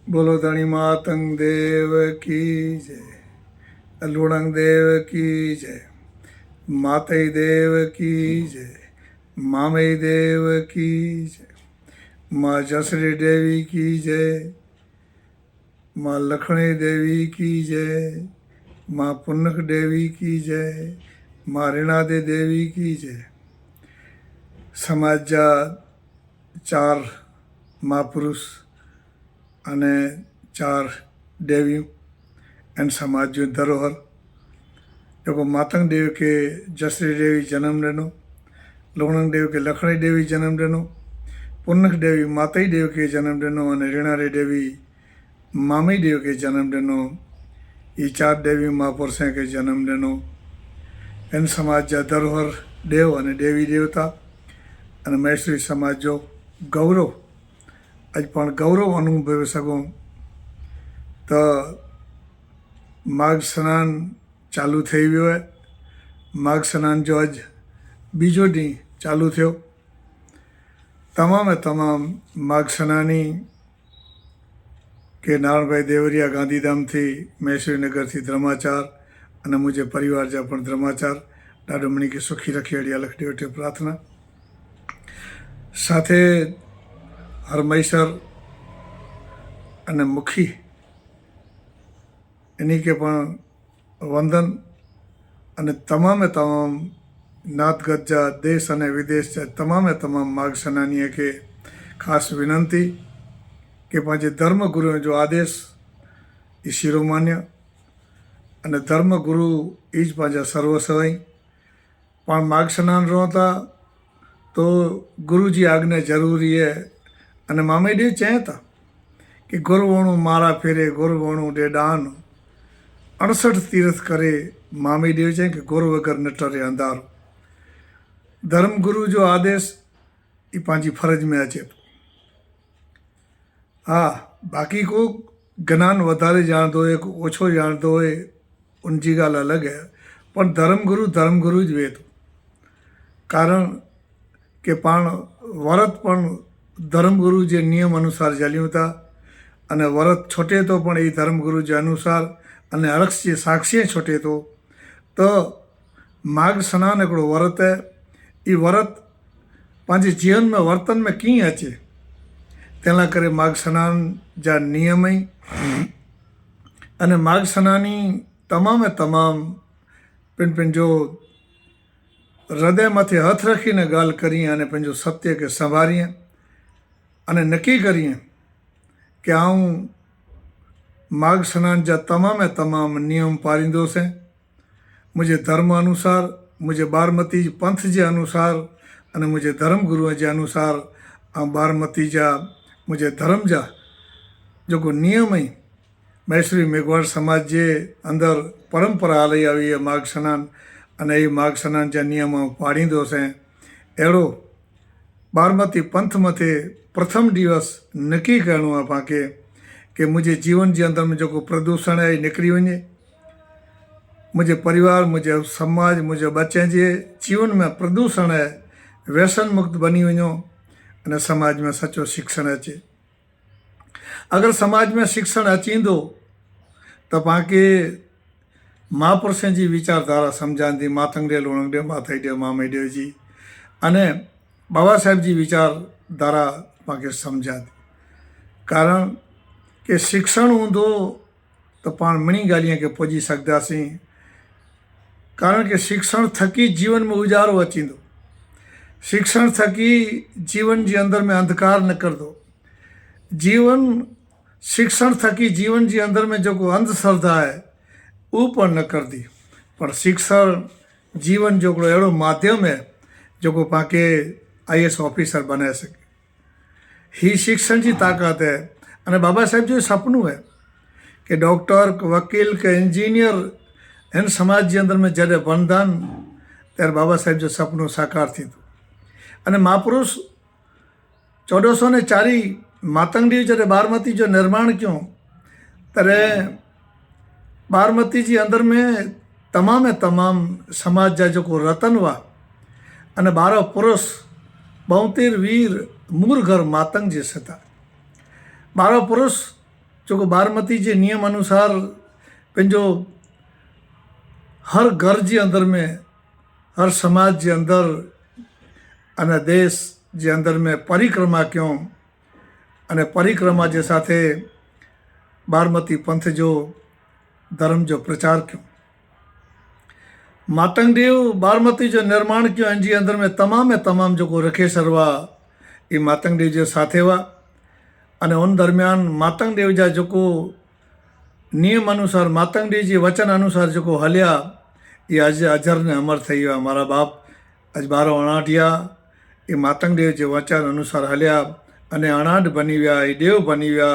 बोलो धनी मातंग देव की जय, लुणंग देव की जय, मातई देव की जय, मामई देव की जय, माँ जसरी देवी की जय, माँ लखणी देवी की जय, माँ पुन्नक देवी की जय, माँ ऋणादे देवी की जय। समाजा चार महापुरुष અને ચાર देवियों एन समाज जो धरोहर जेको मातंग देव के जसरी देवी जन्म ॾिनो, लुणंग देव के लखणी देवी जन्म ॾिनो, पुन्नक देवी मातई देव के जन्म ॾिनो अने ऋणारे देवी मामई देव के जन्म ॾिनो। ये चार देवी महापुरुषों के जन्म ॾिनो। इन समाज जा धरोहर देव अने देवी देवता अने महेश्वरी समाज जो गौरव अज पण गौरव अनुभवी सघूं त माघ स्नान चालू थी वियो है। माघ स्नान जो अज बीजो ॾींहुं चालू थियो। तमाम माघ स्नानी के नारायण भाई देवरिया गांधीधाम थी, महेश्वरी नगर थी धर्माचार अने मुझे परिवार जा पण धर्माचार ॾाढो मणी के सुखी रखी अड़ी अलख ॾे प्रार्थना। साथे हरमईसर अने मुखी इन्हीं के पण वंदन अने तमाम नातगत जा देश अने विदेश जा तमाम माघ स्नानी के खास विनंती कि पांचे धर्म गुरु जो आदेश ई शिरोमान्य अने धर्म गुरु ईज पांचा सर्वस्वई पण माघ स्नान रोता तो गुरु जी आज्ञा जरूरी है। अने मामे देव चए था कि गुरु वणु मारा फेरे गुरु वणु डे दान 68 तीर्थ करे। मामे देव चए कि गुरु वगर न टरे अंधारो। धर्म गुरु जो आदेश ये पांची फर्ज में अचे तो। हाँ, बाकी को ज्ञान वधारे जाणदो है को ओछो जाणदो है उनकी गाल अलग है, पर धर्म गुरु ज वे तो। कारण के पाण वरत पण धर्म गुरु जे नियम अनुसार जलियूं था अने वरत छोटे तो पण ये धर्म गुरु जे अनुसार अने अरक्ष जे साक्षी छोटे तो माघ स्नान हिकिड़ो वरत है। ये वरत पंहिंजे जीवन में वर्तन में कीअं अचे तेना करे माघ स्नान जा नियम ही अने माघ स्नानी तमाम पिन जो हृदय मथे हथ रखीने गाल करीए अने पंहिंजो सत्य के संभारीए अने नक्की करीए कि आऊं माघ स्नान जा तमाम नियम पालींदोसि। मुझे धर्म अनुसार, मुझे बारमती पंथ जे अनुसार अने मुझे धर्म गुरु जे अनुसार ऐं बारमती जा मुझे धर्म जा जो नियम ही महेश्वरी मेघवाड़ समाज जे अंदर परंपरा हली आई है माघ स्नान अने ये माघ स्नान जा नियम पाड़ींदोसि। अहिड़ो बारमती पंथ मथे प्रथम दिवस नक्की करणो आहे पांखे कि मुझे जीवन जे अंदर में जो प्रदूषण है निकरी वञे। मुझे परिवार, मुझे समाज, मुझे बच्चे जे जीवन में प्रदूषण है व्यसन मुक्त बनी वञो अने समाज में सचो शिक्षण अचे। अगर समाज में शिक्षण अचींदो तो पांखे महापुरुषों जी विचारधारा समझांदी। मातंग देव, लुणंग देव, माथई देव, मामई देव जी अने बाबा साहेब जी विचारधारा पांखे समझांदी। कारण के शिक्षण होंदो तो पाण मणी ॻाल्हियूं के पुॼी सघंदासीं। कारण के शिक्षण थकी जीवन में उजारो अचींदो। शिक्षण थकी जीवन जे अंदर में अंधकार न करदो। शिक्षण थकी जीवन जे अंदर में जो अंधश्रद्धा है वो पर न करदी। पर शिक्षण जीवन जो अहिड़ो माध्यम है जो पांखे IAS ऑफिसर बनाए सके। ही शिक्षण की ताकत है। अने बाबा साहेब जो सपनों है कि डॉक्टर, वकील के इंजीनियर इन समाज के अंदर में जॾहिं बणदान त्यारे बाबा साहेब जो सपनों साकार थींदो। अने महापुरुष 1404 मातंग देव जॾहिं बारमती जो निर्माण क्यों तॾहिं बारमती जी अंदर में तमाम समाज जा जो रतन हुआ अने 12 पुरुष 72 वीर मूर घर मातंग जे सता 12 पुरुष जेको बारमती जे नियम अनुसार पंहिंजो हर घर जे अंदर में, हर समाज जे अंदर अने देश जे अंदर में परिक्रमा कयूं अने परिक्रमा जे साथे बारमती पंथ जो धर्म जो प्रचार कयूं। मातंग देव बारमती जो निर्माण कयो इन जे अंदर में तमाम जेको रखेसर हुआ ये मातंग देव जे साथे हुआ अने उन दरमियान मातंग देव जा जेको नियम अनुसार, मातंग देव जे वचन अनुसार जेको हलिया ये अॼु अजर ने अमर थी विया। मारा बाप अॼु 1259 ये मातंग देव जे वचन अनुसार हलिया अने 58 बनी विया, ये देव बनी विया,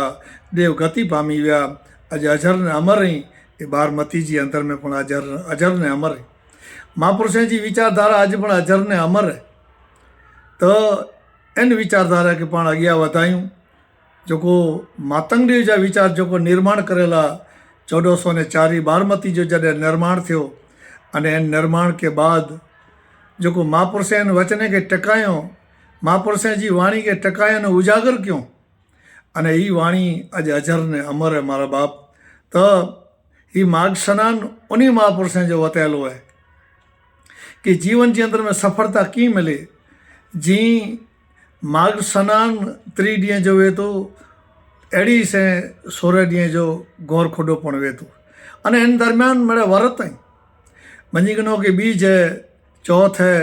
देव गति पामी विया। अॼु अजर ने अमर ही ये बारमती जी अंदर में पण अजर ने अमर है। महापुरुषों जी विचारधारा अॼु पण अजर ने अमर है। तो इन विचारधारा के पाण अॻियां वधायूं। जेको मातंग देव जा विचार जेको निर्माण करेला 1404 बारमती जो जॾहिं निर्माण थियो अने इन निर्माण के बाद जेको महापुरुषनि इन वचन के टकायो, महापुरुषनि जी वाणी के टकायो ने उजागर क्यों अने ही वाणी अॼु अजर ने अमर है। मारा बाप तो ही माघ स्नान उन्हीं महापुरुषनि जो वतायलो है कि जीवन के अंदर में सफलता की मिले। जी माघ स्नान 3 ॾींहं जो वे तो अहिड़ी से 16 ॾींहं जो गौर खुडो पण वे तो अने इन दरमियान मेरे वरत आई मंझिगनो के बीज है, चौथ है,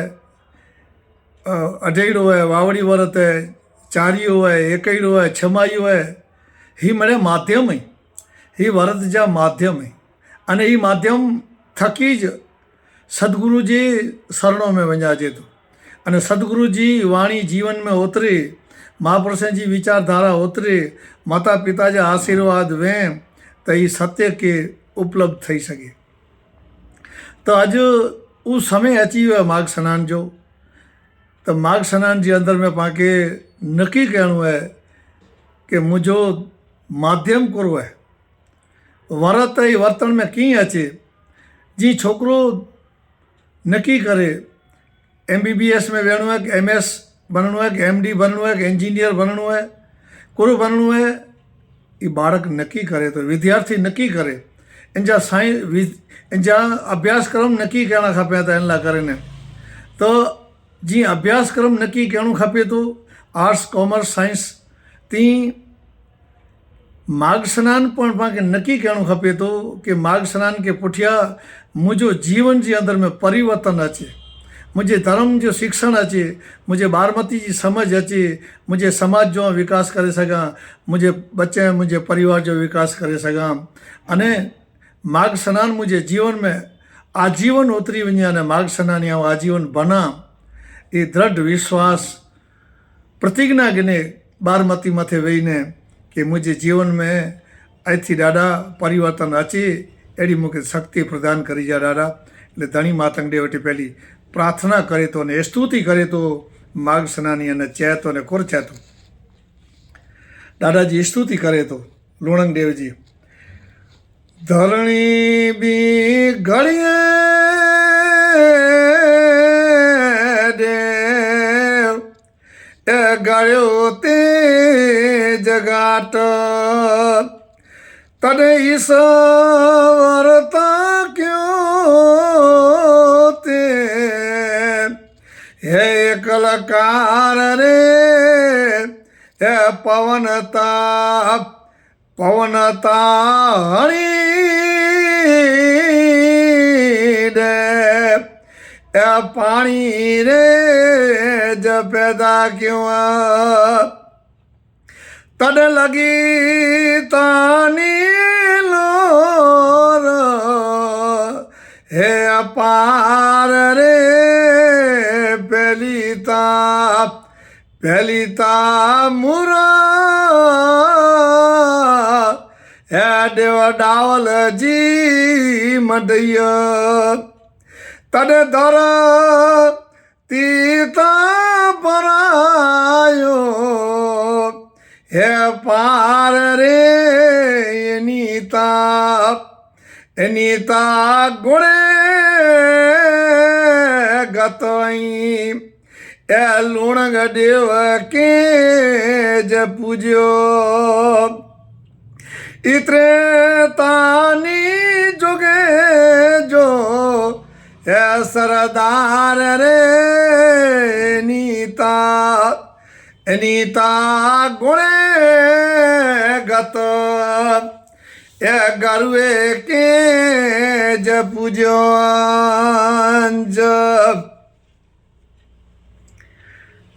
अढेड़ो है, वावड़ी वरत है, चारियो है, एकड़ो है, छमाईयो है। ही मेरे माध्यम है, ही वरत जा माध्यम है अने ही माध्यम थकी ज सदगुरु जी शरणों में वञाजे तो अने सदगुरु जी वाणी जीवन में उतरे, महापुरुषनि जी विचारधारा उतरे, माता पिता जा आशीर्वाद वें त ही सत्य के उपलब्ध थी सके। तो अॼु उहो समय अची वियो आहे माघ स्नान जो। तो माघ स्नान जे अंदर में पाण खे नक्की करिणो आहे कि मुंहिंजो माध्यम कहिड़ो आहे, वरत ऐं वर्तन में कीअं अचे। जी छोकिरो नक्की करे MBBS में वेहणो है कि MS बनणो है कि MD बनणो है कि इंजीनियर बनणो है, कहिड़ो बनणो है, ये बालक नक्की करे तो, विद्यार्थी नक्की करे। इनजा इनजा अभ्यासक्रम नक्की करणा खपे त इन लाइ करे न। तो जी अभ्यासक्रम नक्की करणो खपे तो आर्ट्स कॉमर्स साइंस, तीअं माघ स्नान पण पाण खे नक्की करणो खपे तो कि माघ स्नान के पुठियां मुंहिंजो जीवन जे अंदर में परिवर्तन अचे, मुझे धर्म जो शिक्षण अचे, मुझे बारमती जी समझ अचे, मुझे समाज जो विकास करे सघां, मुझे बच्चे मुझे परिवार जो विकास करे सघां अने माघ स्नान मुझे जीवन में आजीवन उतरी वञे अने माघ स्नान या आजीवन बना। ये दृढ़ विश्वास प्रतिज्ञा गिने बारमती मथे वेही ने कि मुझे जीवन में ऐथी ॾाढा परिवर्तन अचे, अहिड़ी मूंखे शक्ति प्रदान करी जा ॾाढा। એટલે ધણી માતંગ વટી પહેલી प्रार्थना करे तो ने स्तुति करे तो माघ स्नानी अने चए तो ने कुर चए तो दादाजी स्तुति करे तो लूणंग देव जी। धरणी बी घड़िए देव ए गड़ियो ते जगाट तने ईश्वरता क्यों ते हे कलाकार रे हे पवनता हरी दे ए पानी रे जब पैदा क्यों तद लगी तानी लोर हे अपार रे पहली ता मुरा हे देव डावल जी मडैया तद दर तीता परायो हे पार रे नीता गुणे गतई ए लूणंग देव के ज पूजो इतरे तानी जुगे जो है सरदार रे नीता नीता गुणे गत ए गरुए के ज पूजो जब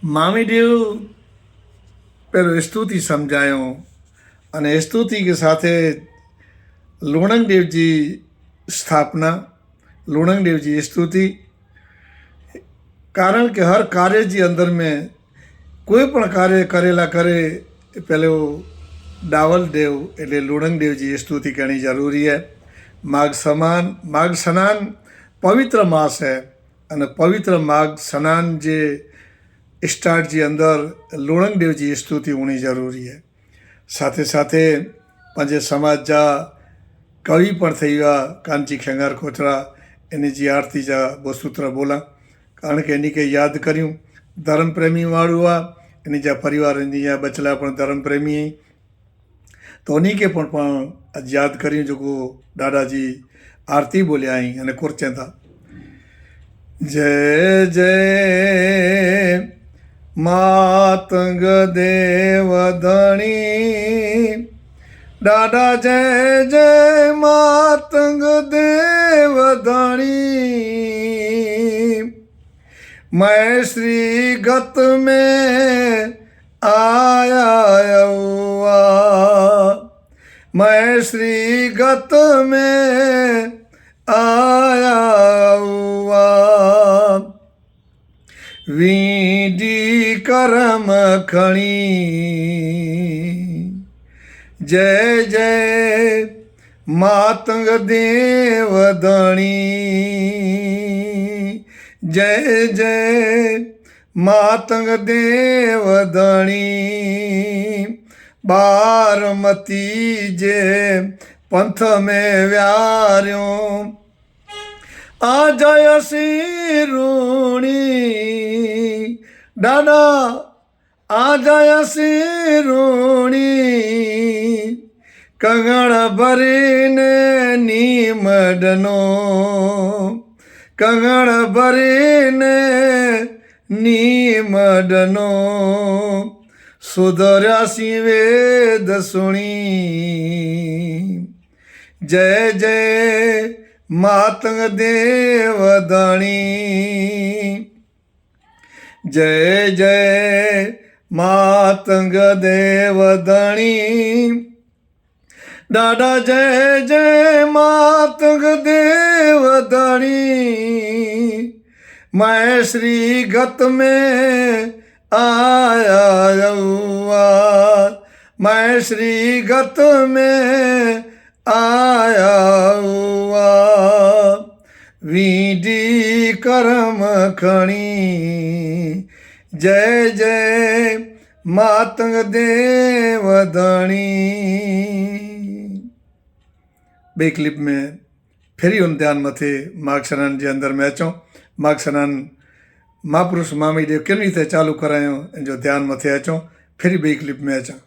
મામીદેવ પેલો સ્તુતિ સમજાયો અને સ્તુતિ કે સાથે લુણંગદેવજી સ્થાપના લુણંગદેવજી સ્તુતિ કારણ કે હર કાર્ય जी अंदर में કોઈ પણ કાર્ય કરેલા કરે પેલો ડાવલ દેવ એટલે લુણંગદેવજી સ્તુતિ કરनी જરૂરી है माघ स्नान पवित्र मास है અને पवित्र माघ स्नान जे स्टार्ट जी अंदर લુણંગદેવ जी स्तुति होनी जरूरी है। साथे साथे पंहिंजे समाज जा कवि पण थी विया कांची खेंगार कोचरा इन जी आरती जा बो सूत्र बोला कारण के इन के याद करियूं धर्म प्रेमी वाळू आ इन जा परिवार इन जा बचला पण धर्म प्रेमी तो उन्हीं के पण अज याद करियूं जेको दादाजी आरती बोलिया आई अने कुरचें था जय जय मातंग देव धणी दादा जय जय मातंग देव धणी मैं श्री गत में आया हुआ मैं श्री गत में आया हुआ वीडी करम खणी जय जय मातंग देव धणी जय जय मातंग देव धणी बारमती जे पंथ में व्यार्यों आ जय सी रूणी दादा आ जय सी रूणी कंगण भरीने नीमडनो कंगण भरीने नीमडनो सुधर्यासी वेद सुणी जय जय मातंग देव धणी जय जय मातंग देव धणी दादा जय जय मातंग देव धणी मैं श्री गत में आया हुआ मैं श्री गत में आया हुआ वीडी करम खणी जय जय मातंग देव धणी। बे क्लिप में फिर उन ध्यान मथे माघ स्नान जे अंदर में अचूं माघ स्नान महापुरुष मामीदेव केवी रीते चालू करायो इन जो ध्यान मथे अचूं फिर बे क्लिप में अचां।